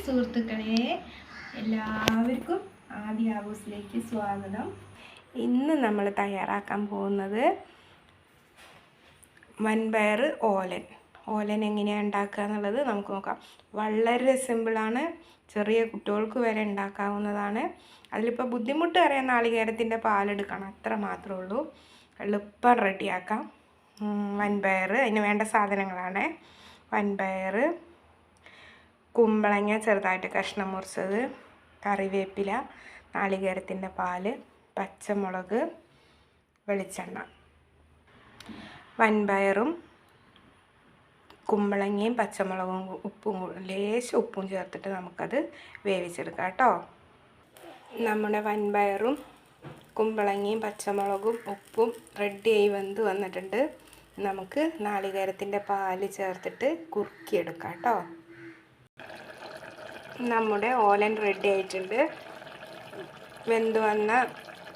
സുഹൃത്തുക്കളെ, എല്ലാവർക്കും ആദ്യ ഹൗസിലേക്ക് സ്വാഗതം. ഇന്ന് നമ്മൾ തയ്യാറാക്കാൻ പോകുന്നത് വൻപയർ ഓലൻ എങ്ങനെയാണ് ഉണ്ടാക്കുക എന്നുള്ളത് നമുക്ക് നോക്കാം. വളരെ സിമ്പിളാണ്, ചെറിയ കുട്ടികൾക്ക് വരെ ഉണ്ടാക്കാവുന്നതാണ്. അതിലിപ്പോൾ ബുദ്ധിമുട്ട് അറിയാൻ നാളികേരത്തിൻ്റെ പാലെടുക്കണം, അത്ര മാത്രമേ ഉള്ളൂ. എളുപ്പം റെഡിയാക്കാം. വൻപയർ, അതിന് വേണ്ട സാധനങ്ങളാണ് വൻപയർ, കുമ്പളങ്ങ ചെറുതായിട്ട് കഷ്ണം മുറിച്ചത്, കറിവേപ്പില, നാളികേരത്തിൻ്റെ പാല്, പച്ചമുളക്, വെളിച്ചെണ്ണ. വൻപയറും കുമ്പളങ്ങയും പച്ചമുളകും ലേശം ഉപ്പും ചേർത്തിട്ട് നമുക്കത് വേവിച്ചെടുക്കാം കേട്ടോ. നമ്മുടെ വൻപയറും കുമ്പളങ്ങയും പച്ചമുളകും ഉപ്പും റെഡിയായി വെന്ത് വന്നിട്ടുണ്ട്. നമുക്ക് നാളികേരത്തിൻ്റെ പാല് ചേർത്തിട്ട് കുറുക്കിയെടുക്കാം കേട്ടോ. നമ്മുടെ ഓലൻ റെഡി ആയിട്ടുണ്ട്. വെന്ത് വന്ന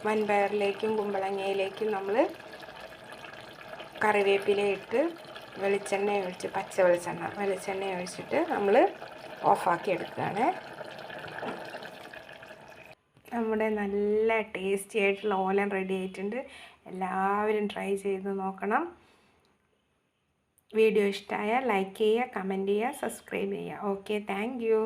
വൻപയറിലേക്കും കുമ്പളങ്ങയിലേക്കും നമ്മൾ കറിവേപ്പില ഇട്ട് വെളിച്ചെണ്ണ ഒഴിച്ച്, പച്ച വെളിച്ചെണ്ണ ഒഴിച്ചിട്ട് നമ്മൾ ഓഫാക്കി എടുക്കുകയാണ്. നമ്മുടെ നല്ല ടേസ്റ്റി ആയിട്ടുള്ള ഓലൻ റെഡി ആയിട്ടുണ്ട്. എല്ലാവരും ട്രൈ ചെയ്ത് നോക്കണം. വീഡിയോ ഇഷ്ടമായാൽ ലൈക്ക് ചെയ്യുക, കമൻറ്റ് ചെയ്യുക, സബ്സ്ക്രൈബ് ചെയ്യുക. Okay, thank you.